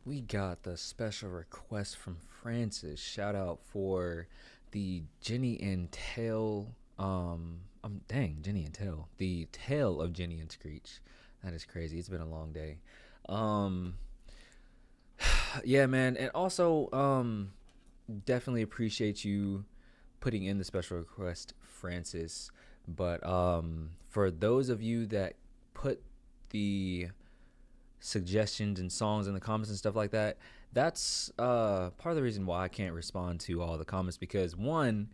We got the special request from Francis. Shout out for the Jenny and Tail. Jenny and Tail. The Tale of Jenny and Screech. That is crazy. It's been a long day. Yeah, man. And also, definitely appreciate you putting in the special request, Francis. But for those of you that put the suggestions and songs in the comments and stuff like that, that's part of the reason why I can't respond to all the comments, because one,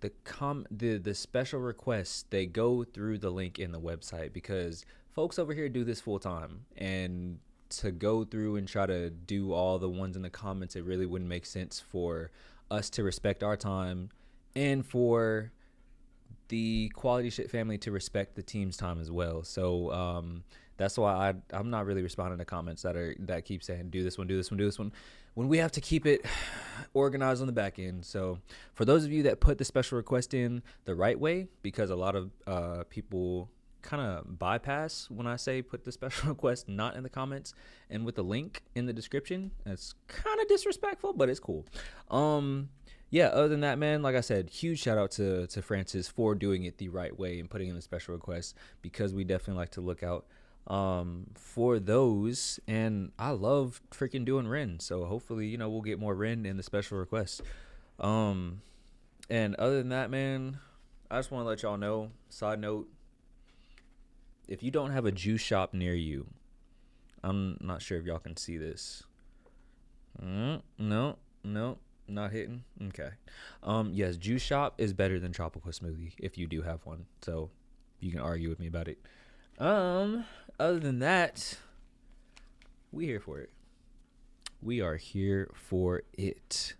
the special requests, they go through the link in the website, because folks over here do this full time, and to go through and try to do all the ones in the comments, it really wouldn't make sense for us to respect our time and for the Quality Shit family to respect the team's time as well. So that's why I'm not really responding to comments that keep saying do this one, when we have to keep it organized on the back end. So for those of you that put the special request in the right way, because a lot of people kind of bypass when I say put the special request not in the comments and with the link in the description, that's kind of disrespectful, but it's cool. Yeah, other than that, man, like I said, huge shout out to Francis for doing it the right way and putting in the special requests, because we definitely like to look out for those. And I love freaking doing Ren, so hopefully, we'll get more Ren in the special requests. And other than that, man, I just want to let y'all know, side note, if you don't have a juice shop near you, I'm not sure if y'all can see this. No, not hitting. Okay. Yes, juice shop is better than tropical smoothie if you do have one, so you can argue with me about it. Other than that, we here for it. We are here for it.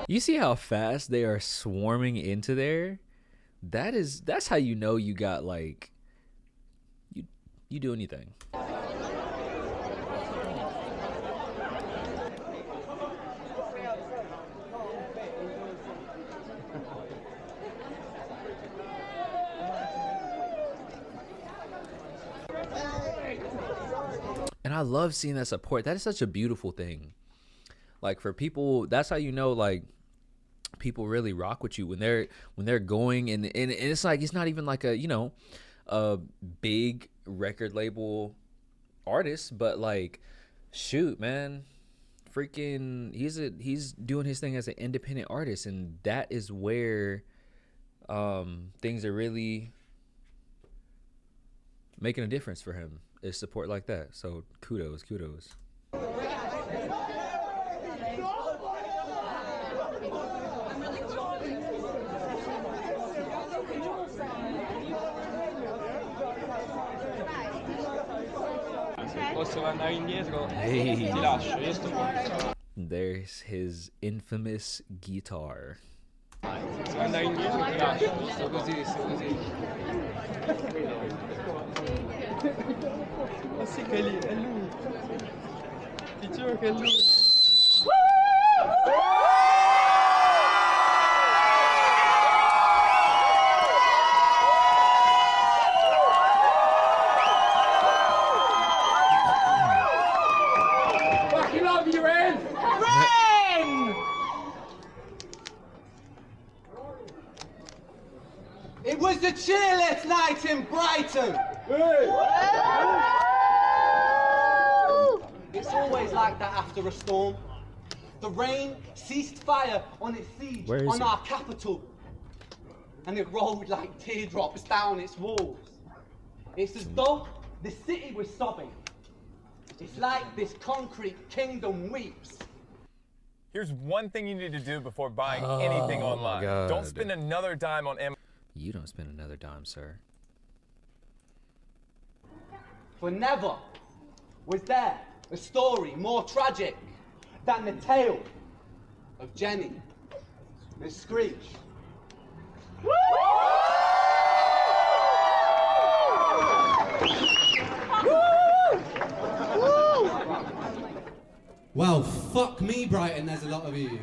You see how fast they are swarming into there? That's how you know you got, like, you do anything. And I love seeing that support. That is such a beautiful thing. Like, for people, that's how you know, like, people really rock with you when they're going, and it's like, it's not even like a big record label artist, but like, shoot, man, freaking he's doing his thing as an independent artist, and that is where things are really making a difference for him, is support like that. So kudos. Hey. There's his infamous guitar. It was the chilliest night in Brighton. It's always like that after a storm. The rain ceased fire on its siege on our capital, and it rolled like teardrops down its walls. It's as though the city was sobbing. It's like this concrete kingdom weeps. Here's one thing you need to do before buying anything online. Don't spend another dime on Amazon. You don't spend another dime, sir. For never was there a story more tragic than the tale of Jenny and Screech. Well, fuck me, Brighton, there's a lot of you.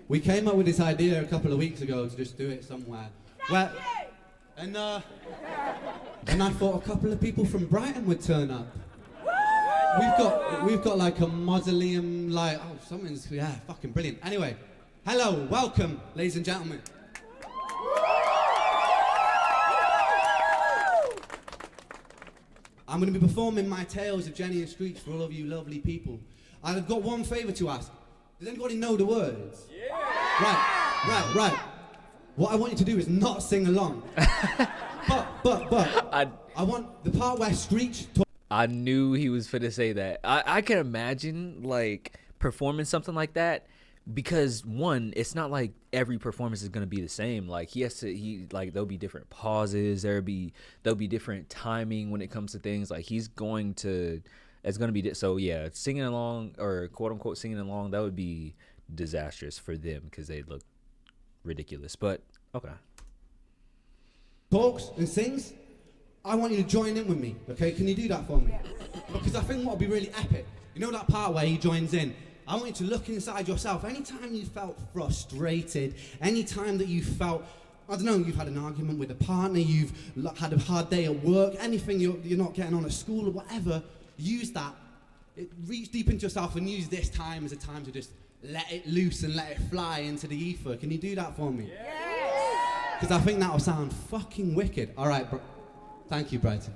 We came up with this idea a couple of weeks ago to just do it somewhere. Where, and I thought a couple of people from Brighton would turn up. We've got like a mausoleum, like, oh, something's, yeah, fucking brilliant. Anyway, hello, welcome, ladies and gentlemen. I'm going to be performing my Tales of Jenny and Screech for all of you lovely people. I've got one favour to ask. Does anybody know the words? Yeah! Right. What I want you to do is not sing along. but I want the part where Screech... I knew he was finna say that. I can imagine, like, performing something like that. Because one, it's not like every performance is gonna be the same. Like there'll be different pauses. There'll be different timing when it comes to things. Like it's gonna be so yeah. Singing along or quote unquote singing along, that would be disastrous for them because they look ridiculous. But okay. Talks and sings. I want you to join in with me. Okay, can you do that for me? Because I think what would be really epic. You know that part where he joins in. I want you to look inside yourself. Anytime you felt frustrated, anytime that you felt, I don't know, you've had an argument with a partner, you've had a hard day at work, anything you're not getting on at school or whatever, use that. Reach deep into yourself and use this time as a time to just let it loose and let it fly into the ether. Can you do that for me? Yes! Because I think that'll sound fucking wicked. All right, thank you, Brighton.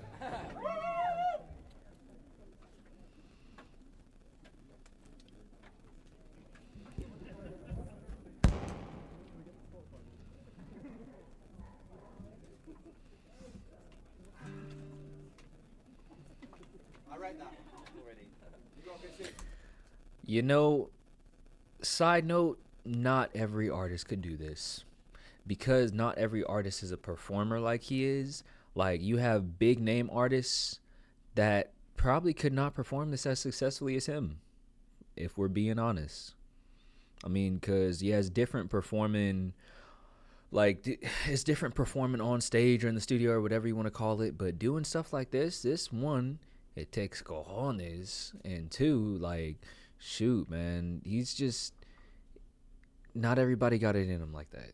You know, side note, not every artist could do this. Because not every artist is a performer like he is. Like, you have big name artists that probably could not perform this as successfully as him, if we're being honest. I mean, because, yeah, it's different performing, like, it's different performing on stage or in the studio or whatever you want to call it. But doing stuff like this one, it takes cojones. And two, like, shoot, man, he's just, not everybody got it in him like that.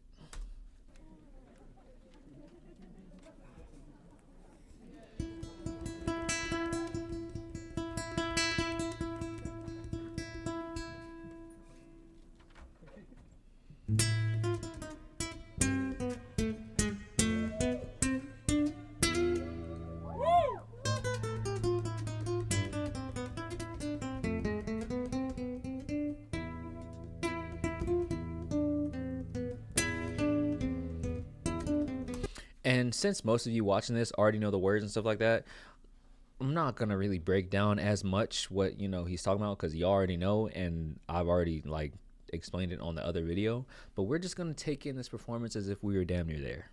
And since most of you watching this already know the words and stuff like that, I'm not going to really break down as much what, you know, he's talking about because you already know, and I've already, like, explained it on the other video. But we're just going to take in this performance as if we were damn near there.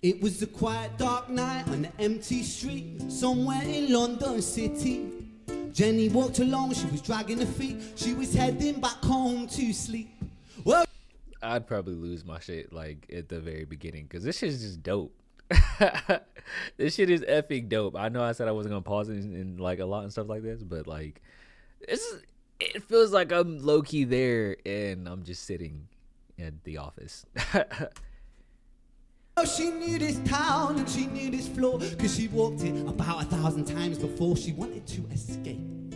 It was a quiet dark night on an empty street somewhere in London City. Jenny walked along, she was dragging her feet, she was heading back home to sleep. Well, I'd probably lose my shit like at the very beginning because this shit is just dope. This shit is effing dope. I know I said I wasn't gonna pause it in like a lot and stuff like this, but like it feels like I'm low-key there and I'm just sitting at the office. She knew this town and she knew this floor, cause she walked it about 1,000 times before she wanted to escape.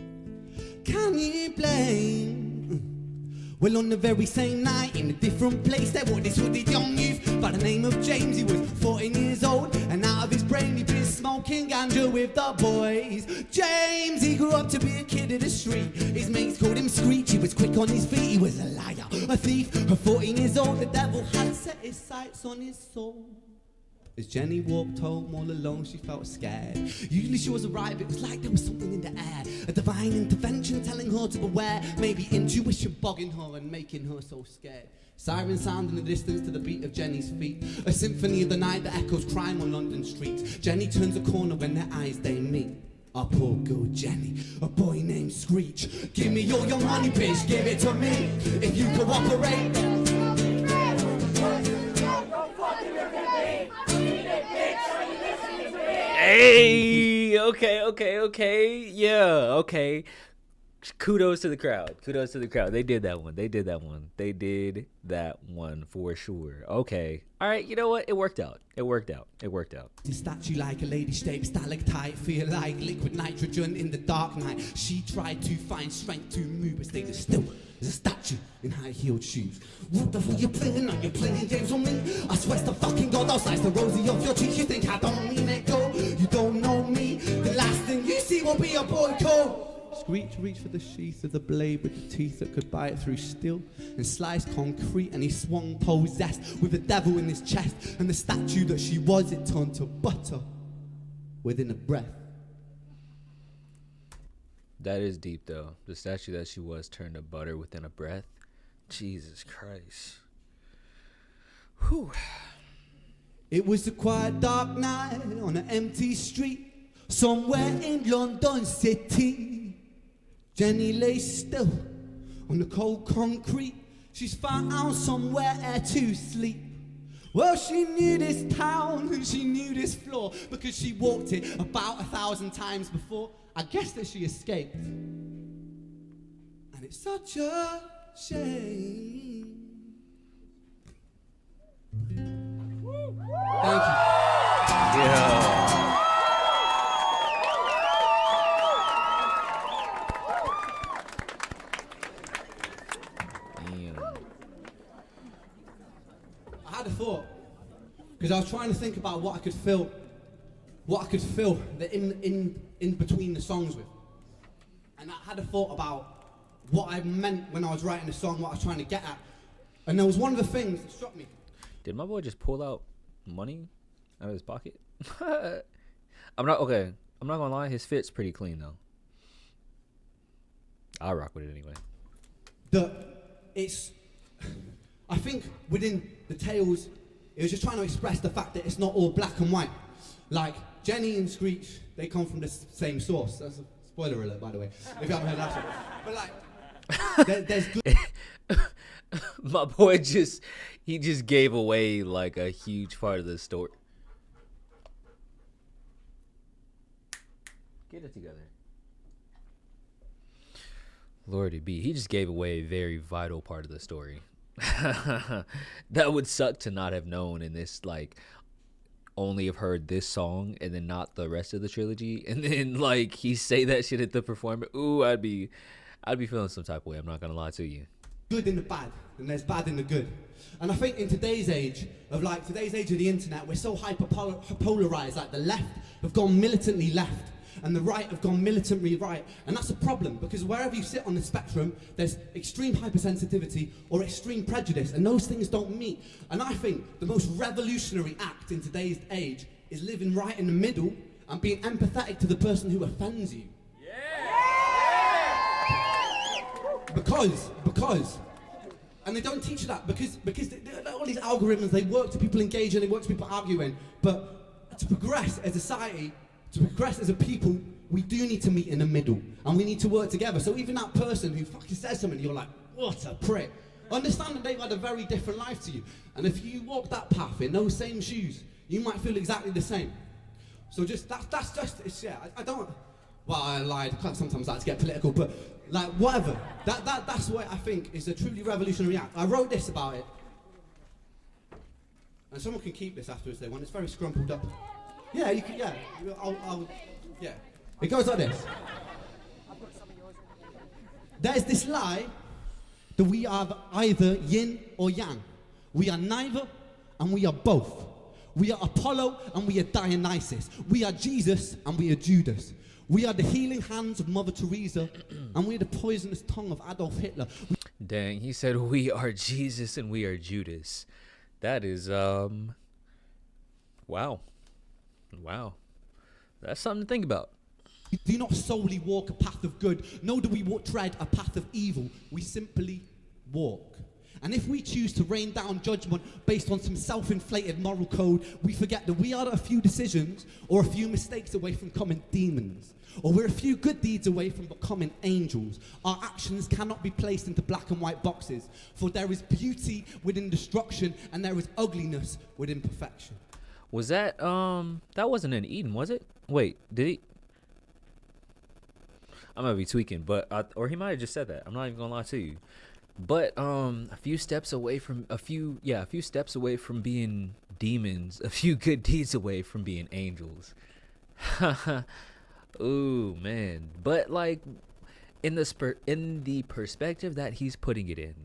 Can you blame? Well, on the very same night, in a different place, there was this hooded young youth by the name of James. He was 14 years old, and out of his brain he'd been smoking ganja with the boys. James, he grew up to be a kid of the street. His mates called him Screech, he was quick on his feet. He was a liar, a thief, at 14 years old, the devil had set his sights on his soul. As Jenny walked home all alone, she felt scared. Usually she was alright, but it was like there was something in the air. A divine intervention telling her to beware. Maybe intuition bogging her and making her so scared. Sirens sound in the distance to the beat of Jenny's feet. A symphony of the night that echoes crime on London streets. Jenny turns a corner when their eyes they meet. Our poor girl Jenny, a boy named Screech. Give me all your money, bitch, give it to me. If you cooperate. Hey, okay. Yeah, okay. Kudos to the crowd. They did that one for sure. Okay. All right, you know what? It worked out. The statue like a lady-shaped stalactite, feel like liquid nitrogen in the dark night. She tried to find strength to move, but stayed still as a statue in high-heeled shoes. What the fuck you playing on? You're playing games on me? I swear to fucking God, I'll slice the rosy off your cheeks. You think I don't mean it, go? You don't know me. The last thing you see will be a boy code. Screech reached for the sheath of the blade with the teeth that could bite through steel and slice concrete, and he swung possessed with the devil in his chest. And the statue that she was, it turned to butter within a breath. That is deep, though. The statue that she was turned to butter within a breath. Jesus Christ. Whew. It was a quiet, dark night on an empty street somewhere in London City. Jenny lay still on the cold concrete. She's found somewhere to sleep. Well, she knew this town and she knew this floor because she walked it about 1,000 times before. I guess that she escaped. And it's such a shame. Thank you. Yeah. I had a thought because I was trying to think about what I could fill the in between the songs with, and I had a thought about what I meant when I was writing the song, what I was trying to get at, and there was one of the things that struck me. Did my boy just pull out money out of his pocket? I'm not gonna lie, his fit's pretty clean though. I'll rock with it anyway. I think within the Tales, it was just trying to express the fact that it's not all black and white. Like Jenny and Screech, they come from the same source. That's a spoiler alert, by the way, if you haven't heard that one. But like, there's good. My boy just gave away like a huge part of the story. Get it together. Lordy be, he just gave away a very vital part of the story. That would suck to not have known, and this like only have heard this song and then not the rest of the trilogy, and then like he say that shit at the performance. Ooh, I'd be feeling some type of way. I'm not gonna lie to you. Good in the bad, and there's bad in the good. And I think in today's age of the internet, we're so hyper-polarized. Like the left have gone militantly left, and the right have gone militantly right. And that's a problem, because wherever you sit on the spectrum, there's extreme hypersensitivity or extreme prejudice, and those things don't meet. And I think the most revolutionary act in today's age is living right in the middle and being empathetic to the person who offends you. Because, and they don't teach you that because all these algorithms, they work to people engaging, they work to people arguing. But to progress as a society, to progress as a people, we do need to meet in the middle, and we need to work together. So even that person who fucking says something, you're like, what a prick. Understand that they've had a very different life to you. And if you walk that path in those same shoes, you might feel exactly the same. So just, that's just, it's, yeah, I don't, well, I lied, sometimes I like to get political, but like, whatever. That's what I think is a truly revolutionary act. I wrote this about it. And someone can keep this afterwards, they want. It's very scrumpled up. Yeah, you can, yeah. Yeah. It goes like this. There's this lie that we are either yin or yang. We are neither, and we are both. We are Apollo, and we are Dionysus. We are Jesus, and we are Judas. We are the healing hands of Mother Teresa, and we are the poisonous tongue of Adolf Hitler. Dang, he said we are Jesus and we are Judas. That is, Wow. That's something to think about. We do not solely walk a path of good, nor do we tread a path of evil. We simply walk. And if we choose to rain down judgment based on some self-inflated moral code, we forget that we are a few decisions or a few mistakes away from becoming demons. Or we're a few good deeds away from becoming angels. Our actions cannot be placed into black and white boxes, for there is beauty within destruction and there is ugliness within perfection. Was that, that wasn't in Eden, was it? Wait, did he? I might be tweaking, but, or he might have just said that. I'm not even gonna lie to you. But, a few steps away from being demons, a few good deeds away from being angels. Ooh, man. But, like, in the perspective that he's putting it in,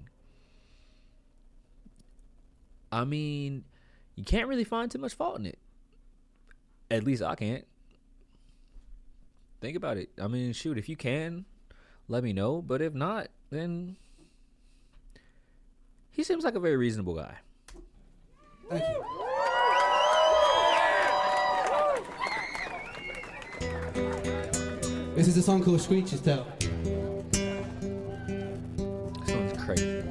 I mean, you can't really find too much fault in it. At least I can't. Think about it. I mean, shoot, if you can, let me know. But if not, then he seems like a very reasonable guy. Thank you. This is a song called Screech's Tale. This one's crazy.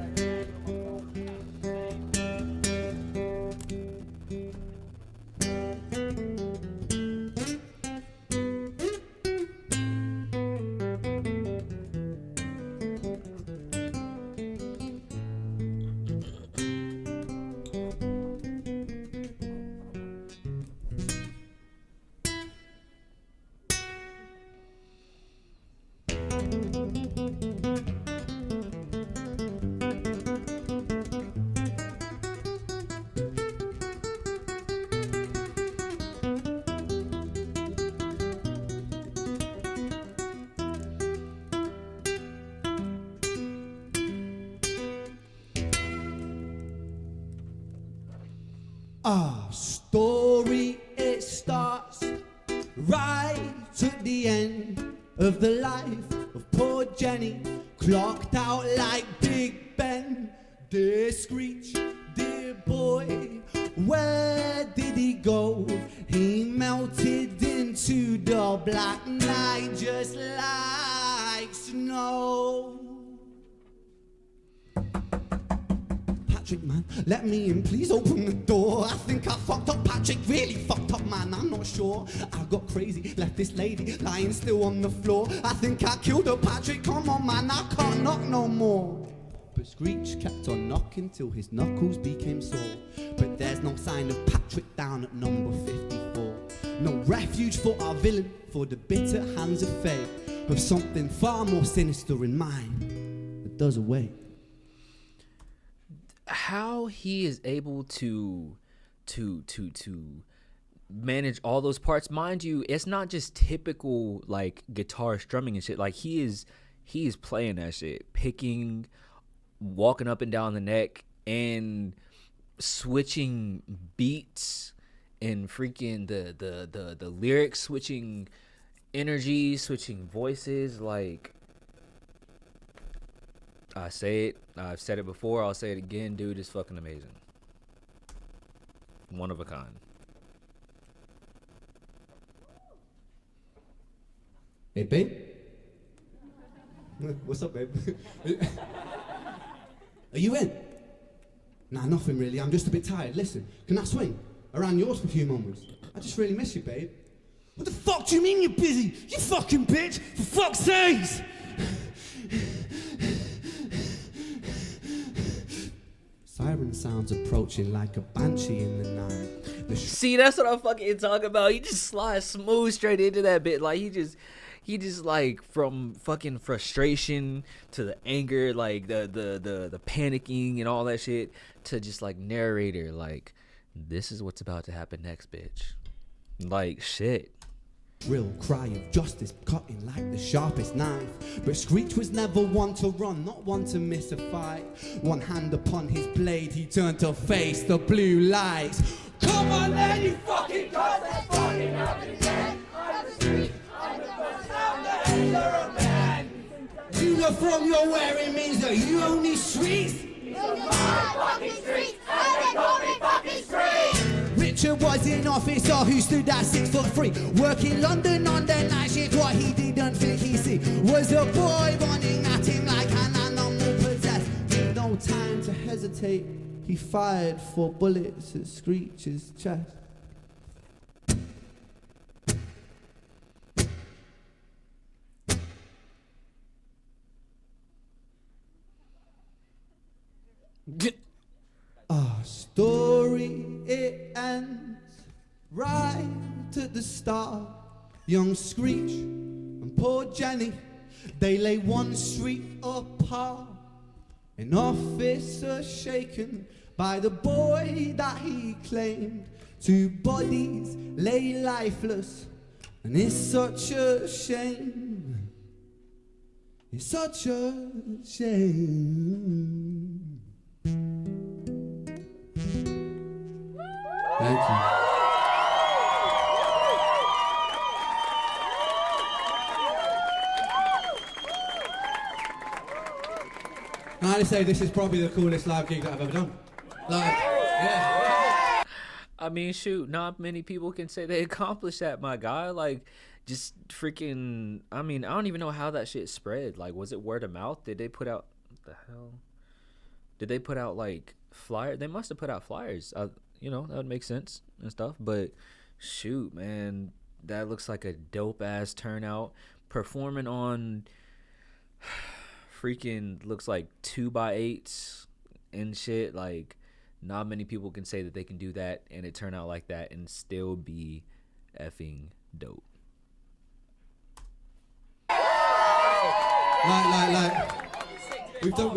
Our story, it starts right at the end of the life of poor Jenny, clocked out like Big Ben. Dear Screech, dear boy, where did he go? He melted into the black night just like snow. Patrick, man, let me in, please open the door. I think I fucked up, Patrick, really fucked up, man, I'm not sure. I got crazy, left this lady lying still on the floor. I think I killed her, Patrick, come on, man, I can't knock no more. But Screech kept on knocking till his knuckles became sore. But there's no sign of Patrick down at number 54. No refuge for our villain, for the bitter hands of fate, of something far more sinister in mind that does await. How he is able to manage all those parts, mind you, it's not just typical like guitar strumming and shit. Like he is playing that shit, picking, walking up and down the neck, and switching beats, and freaking the lyrics, switching energy, switching voices. Like, I say it, I've said it before, I'll say it again, dude is fucking amazing. One of a kind. Hey, babe? What's up, babe? Are you in? Nah, nothing really, I'm just a bit tired. Listen, can I swing around yours for a few moments? I just really miss you, babe. What the fuck do you mean you're busy? You fucking bitch! For fuck's sakes! Siren sounds approaching like a banshee in the night. See, that's what I'm fucking talking about. He just slides smooth straight into that bit. Like he just like, from fucking frustration to the anger, like the panicking and all that shit, to just like narrator, like, this is what's about to happen next, bitch. Like, shit. Shrill cry of justice cutting like the sharpest knife. But Screech was never one to run, not one to miss a fight. One hand upon his blade, he turned to face the blue lights. Come on then, you fucking cut that fucking up again. On the street, on the bus, I'm the handler of man. You know from your wearing means that you own these streets. These are my fucking streets, and they call me fucking Screech. Richard was Prison officer who stood at 6'3", working London on the night shift. What he didn't think he see was a boy running at him like an animal possessed. With no time to hesitate, he fired 4 bullets at Screech's chest. Our story, it ends right at the start. Young Screech and poor Jenny, they lay 1 street apart. An officer shaken by the boy that he claimed. 2 bodies lay lifeless, and it's such a shame. It's such a shame. Thank you. And I have to say, this is probably the coolest live gig that I've ever done. Like, yeah. I mean, shoot, not many people can say they accomplished that, my guy. Like, just freaking, I mean, I don't even know how that shit spread. Like, was it word of mouth? Did they put out, what the hell? Did they put out, like, flyers? They must have put out flyers. You know, that would make sense and stuff. But, shoot, man, that looks like a dope-ass turnout. Performing on freaking, looks like 2x8s and shit. Like, not many people can say that they can do that and it turn out like that and still be effing dope. We've done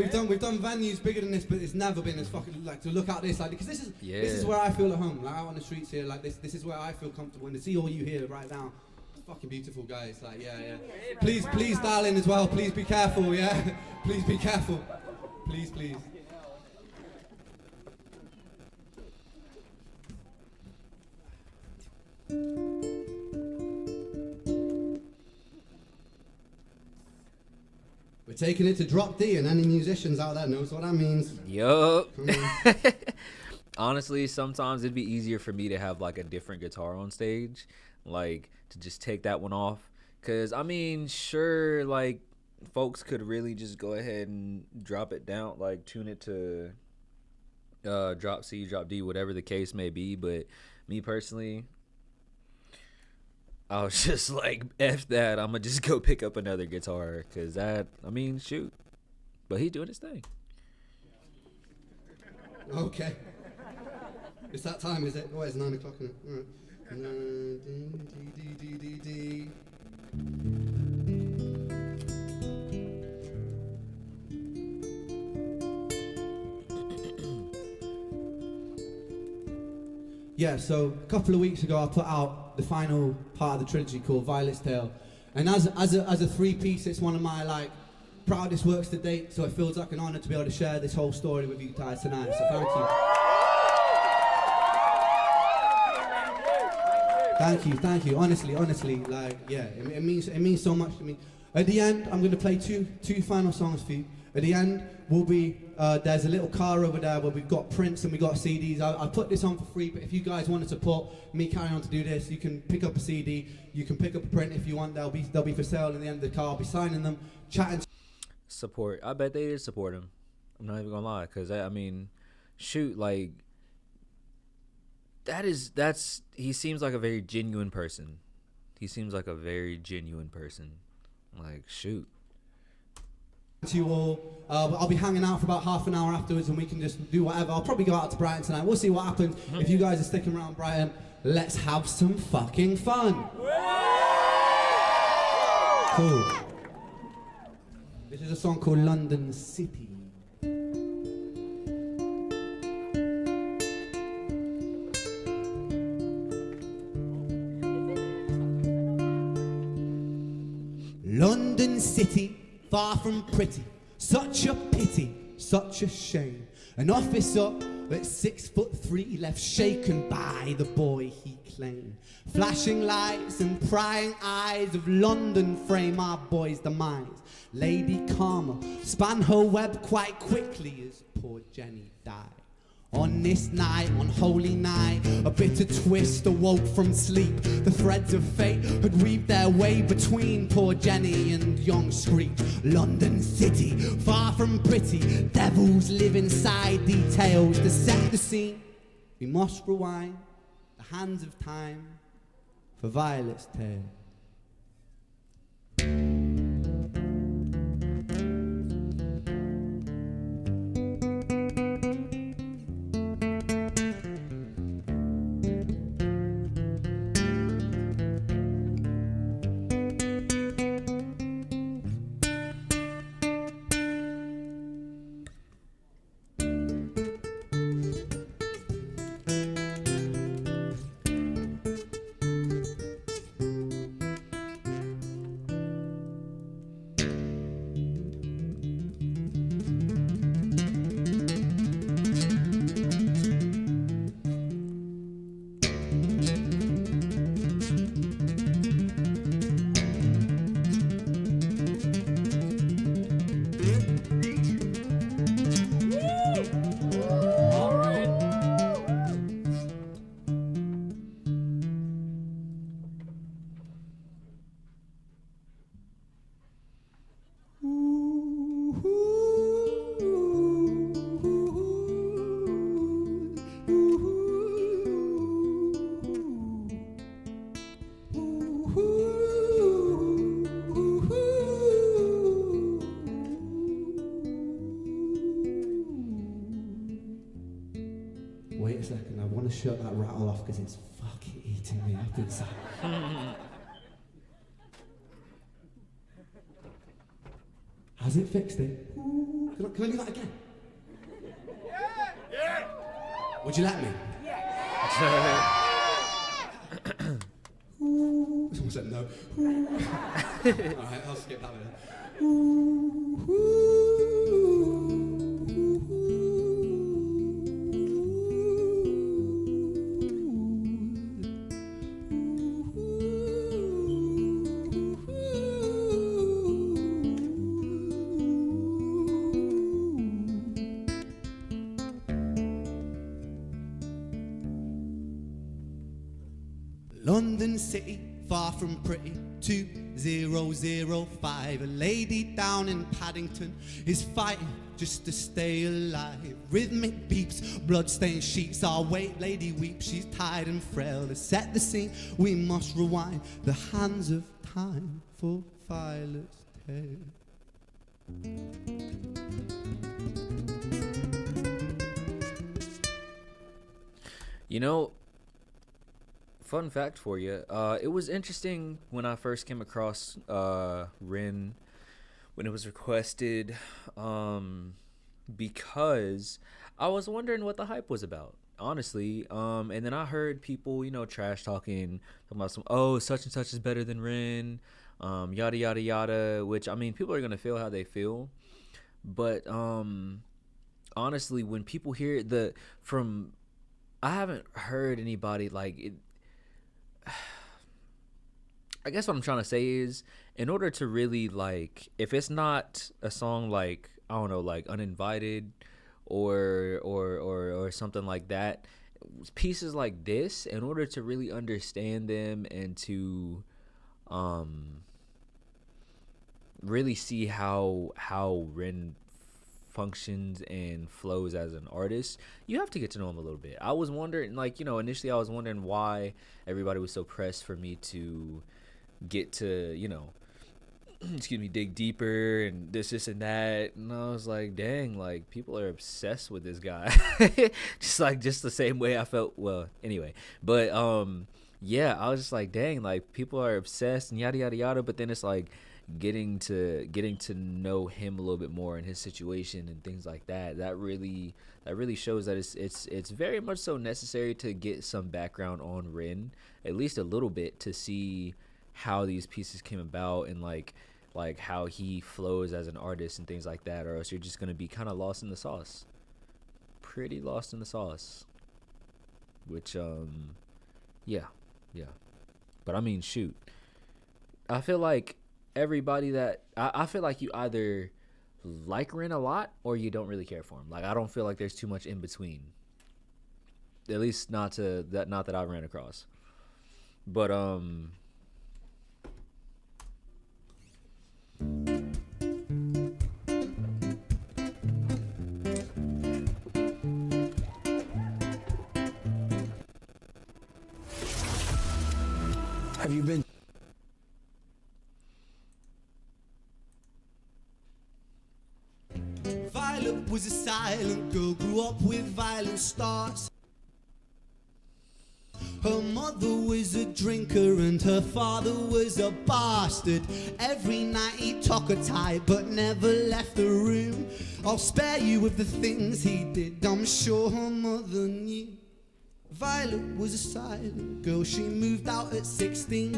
venues bigger than this, but it's never been as fucking, like, to look at this, like, because this is where I feel at home, like, out on the streets here, like, this is where I feel comfortable, and to see all you here right now, it's fucking beautiful, guys, like, yeah. Please dial in as well, please be careful, yeah? Please be careful, please. We're taking it to drop D, and any musicians out there knows what that means. Yup. Honestly, sometimes it'd be easier for me to have like a different guitar on stage, like to just take that one off. Cause I mean, sure, like folks could really just go ahead and drop it down, like tune it to drop C, drop D, whatever the case may be. But me personally, I was just like, F that, I'm gonna just go pick up another guitar, cause that, I mean, shoot. But he's doing his thing. Okay. It's that time, is it? Oh, it's 9 o'clock, isn't it? All right. Yeah, so a couple of weeks ago I put out the final part of the trilogy called Violet's Tale, and as a 3-piece, it's one of my like proudest works to date. So it feels like an honor to be able to share this whole story with you guys tonight. So thank you. Honestly, like yeah, it means so much to me. At the end, I'm gonna play two final songs for you. At the end will be there's a little car over there where we've got prints and we got CDs. I put this on for free, but if you guys want to support me carrying on to do this, you can pick up a CD, you can pick up a print if you want. They'll be for sale in the end of the car. I'll be signing them, chatting. Support. I bet they did support him. I'm not even gonna lie, cause I mean, shoot, like that's he seems like a very genuine person. Like, shoot. To you all, I'll be hanging out for about half an hour afterwards, and we can just do whatever. I'll probably go out to Brighton tonight. We'll see what happens. If you guys are sticking around Brighton, let's have some fucking fun. Cool. This is a song called London City. London City, far from pretty, such a pity, such a shame. An officer at 6'3" left shaken by the boy he claimed. Flashing lights and prying eyes of London frame our boy's demise. Lady Karma span her web quite quickly as poor Jenny died. On this night, on holy night, a bitter twist awoke from sleep. The threads of fate had weaved their way between poor Jenny and young Screech. London city, far from pretty, devils live inside details to set the scene. We must rewind the hands of time for Violet's tale. Wait a second, I want to shut that rattle off because it's fucking eating me up inside. Has it fixed it? Can I do that again? Yeah! Would you let me? Someone said no. Alright, I'll skip that bit. London city, far from pretty, 2005. A lady down in Paddington is fighting just to stay alive. Rhythmic beeps, blood-stained sheets. Our wait lady weeps, she's tired and frail. To set the scene, we must rewind the hands of time for Violet's tale. You know, fun fact for you, it was interesting when I first came across Rin when it was requested, because I was wondering what the hype was about, honestly. And then I heard people, you know, trash talking about some, oh, such and such is better than Rin, yada yada yada, which, I mean, people are gonna feel how they feel, but honestly, when people hear I haven't heard anybody like it. I guess what I'm trying to say is, in order to really, like, if it's not a song like, I don't know, like Uninvited or something like that, pieces like this, in order to really understand them and to really see how Rin functions and flows as an artist, you have to get to know him a little bit. I was wondering, like, you know, initially I was wondering why everybody was so pressed for me to get to, you know, excuse me, dig deeper and this and that, and I was like, dang, like, people are obsessed with this guy. just the same way I felt, well, anyway, but yeah, I was just like, dang, like, people are obsessed and yada yada yada, but then it's like getting to know him a little bit more in his situation and things like that really shows that it's very much so necessary to get some background on Rin, at least a little bit, to see how these pieces came about and like how he flows as an artist and things like that, or else you're just gonna be kind of lost in the sauce, pretty lost in the sauce, which yeah, but I mean, shoot, I feel like everybody that I feel like you either like Rin a lot or you don't really care for him. Like, I don't feel like there's too much in between. At least not that I ran across. But have you been? Violet was a silent girl, grew up with violent stars. Her mother was a drinker and her father was a bastard. Every night he took her tight but never left the room. I'll spare you of the things he did, I'm sure her mother knew. Violet was a silent girl, she moved out at 16.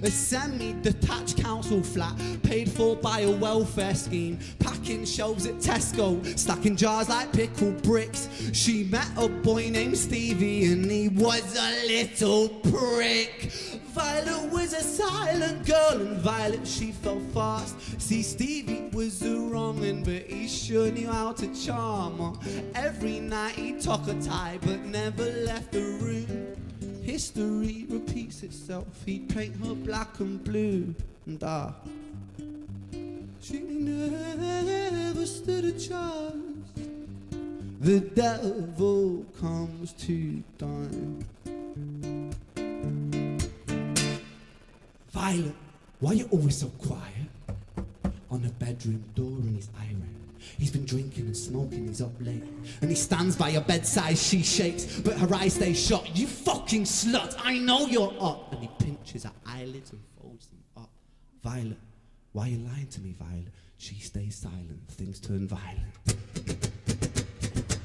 A semi-detached council flat, paid for by a welfare scheme. Packing shelves at Tesco, stacking jars like pickled bricks. She met a boy named Stevie and he was a little prick. Violet was a silent girl and Violet, she fell fast. See, Stevie was a wrongin', but he sure knew how to charm her. Every night he took her tight but never left the room. History repeats itself, he'd paint her black and blue. And she never stood a chance. The devil comes to dine. Violet, why you always so quiet? On her bedroom door and he's iron. He's been drinking and smoking, he's up late. And he stands by her bedside, she shakes, but her eyes stay shut. You fucking slut, I know you're up. And he pinches her eyelids and folds them up. Violet, why are you lying to me, Violet? She stays silent, things turn violent.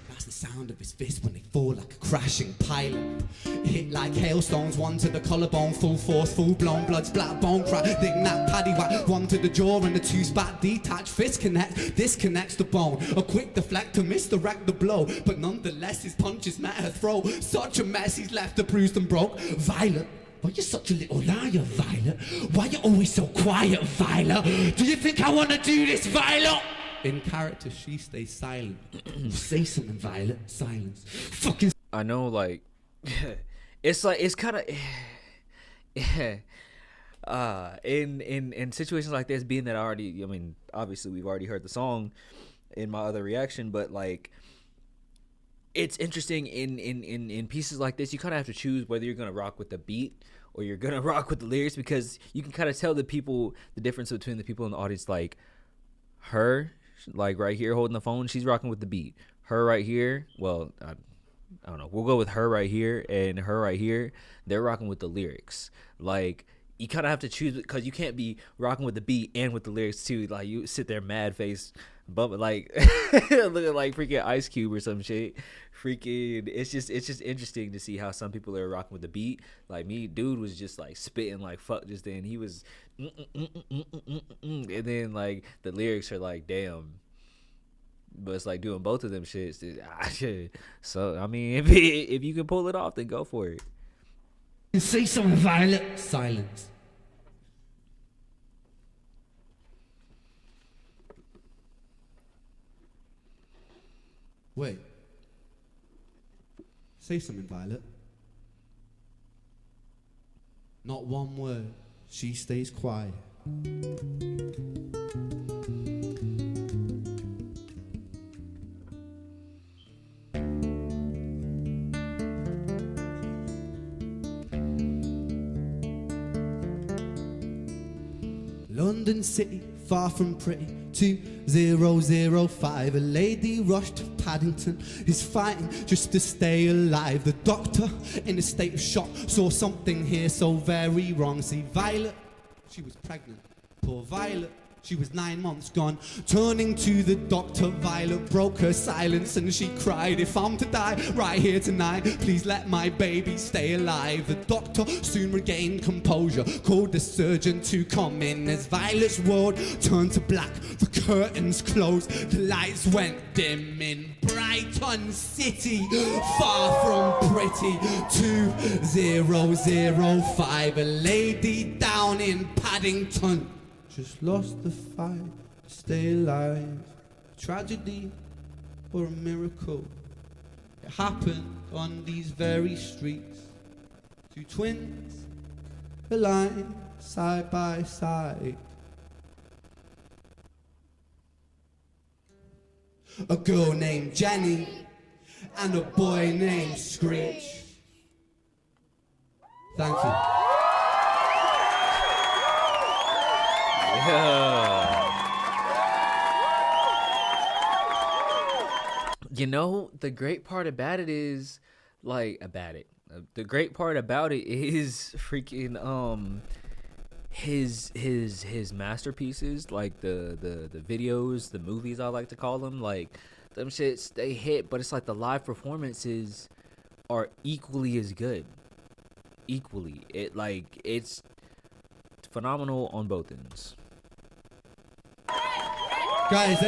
That's the sound of his fist when they fall like a crashing pilot. Hit like hailstones, one to the collarbone, full force, full blown, blood splat, bone crack, dig nap, paddy whack, one to the jaw and the two spat, detach, fist connect, disconnects the bone, a quick deflect to misdirect the blow, but nonetheless his punches met her throat, such a mess he's left her bruised and broke. Violet, why you such a little liar, Violet? Why you always so quiet, Violet? Do you think I wanna do this, Violet? In character, she stays silent. Say something, Violet. Silence. Fucking. I know, like, it's like, it's kind of, in situations like this, being that I mean, obviously we've already heard the song in my other reaction, but like, it's interesting in pieces like this, you kind of have to choose whether you're going to rock with the beat or you're going to rock with the lyrics, because you can kind of tell the difference between the people in the audience. Like her, like right here holding the phone, she's rocking with the beat. Her right here, well, I don't know, we'll go with her right here, and her right here, they're rocking with the lyrics. Like, you kind of have to choose, because you can't be rocking with the beat and with the lyrics too. Like, you sit there mad face bumping, like looking like freaking Ice Cube or some shit. Freaking, it's just interesting to see how some people are rocking with the beat. Like me, dude was just like spitting like fuck just then. He was and then like the lyrics are like damn. But it's like doing both of them shits. So I mean, if you can pull it off, then go for it. Say something, Violet. Silence. Wait. Say something, Violet. Not one word. She stays quiet. London City, far from pretty, 2005. A lady rushed to Paddington, is fighting just to stay alive. The doctor, in a state of shock, saw something here so very wrong. See, Violet, she was pregnant. Poor Violet, she was 9 months gone. Turning to the doctor, Violet broke her silence and she cried, if I'm to die right here tonight, please let my baby stay alive. The doctor soon regained composure, called the surgeon to come in. As Violet's world turned to black, the curtains closed, the lights went dim in Brighton City, far from pretty. 2005, a lady down in Paddington just lost the fight to stay alive. A tragedy or a miracle? It happened on these very streets. Two twins aligned side by side. A girl named Jenny and a boy named Screech. Thank you. Yeah. You know, the great part about it is, like, the great part about it is freaking his masterpieces, like the videos, the movies, I like to call them, like them shits, they hit, but it's like the live performances are equally as good. It's phenomenal on both ends. Guys,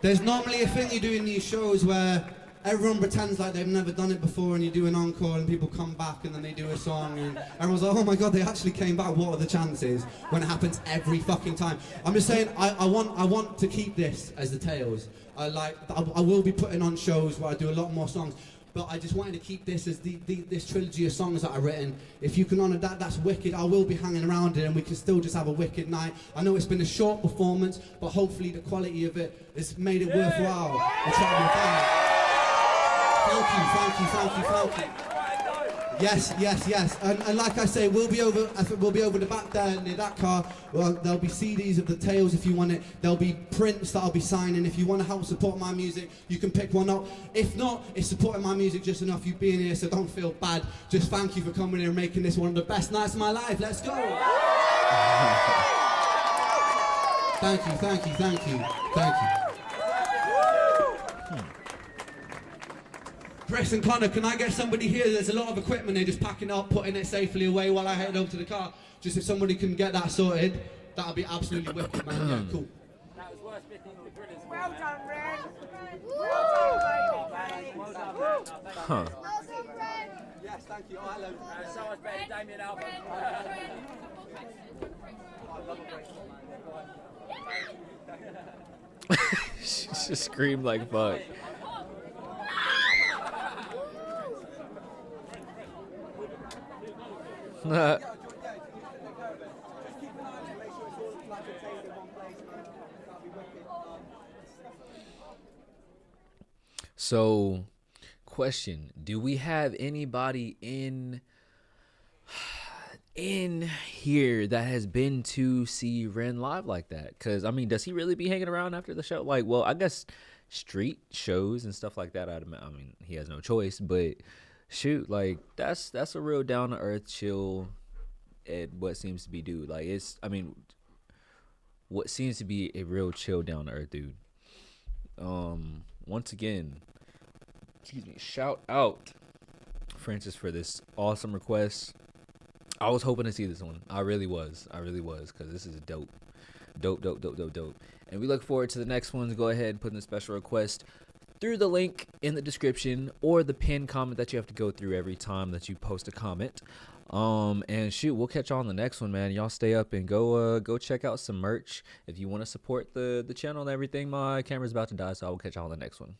there's normally a thing you do in these shows where everyone pretends like they've never done it before, and you do an encore and people come back and then they do a song and everyone's like, oh my god, they actually came back, what are the chances? When it happens every fucking time. I'm just saying, I want to keep this as the Tales. I will be putting on shows where I do a lot more songs, but I just wanted to keep this as this trilogy of songs that I've written. If you can honour that, that's wicked. I will be hanging around it and we can still just have a wicked night. I know it's been a short performance, but hopefully the quality of it has made it worthwhile. The travelling back. Thank you. Yes. And like I say, we'll be over the back there near that car. Well, there'll be CDs of the Tales if you want it. There'll be prints that I'll be signing. If you want to help support my music, you can pick one up. If not, it's supporting my music just enough, you being here, so don't feel bad. Just thank you for coming here and making this one of the best nights of my life. Let's go. Thank you. Chris and Connor, can I get somebody here? There's a lot of equipment, they're just packing up, putting it safely away while I head over to the car. Just if somebody can get that sorted, that'll be absolutely wicked, man. Yeah, cool. That was worth picking the British. Well done, Ren. Well done, mate. Huh. Yes, thank you. Oh, hello. So much better, Damien Alban. She just screamed like fuck. So, question, do we have anybody in here that has been to see Ren live like that? Because I mean, does he really be hanging around after the show? Like, well, I guess street shows and stuff like that, I mean, he has no choice, but shoot, like that's a real down to earth chill at what seems to be dude. Like, it's, I mean, what seems to be a real chill down to earth dude. Once again, excuse me, shout out Francis for this awesome request. I was hoping to see this one. I really was, because this is dope. And we look forward to the next ones. Go ahead and put in a special request through the link in the description or the pinned comment that you have to go through every time that you post a comment. And shoot, we'll catch y'all on the next one, man. Y'all stay up and go check out some merch if you want to support the channel and everything. My camera's about to die, so I will catch y'all on the next one.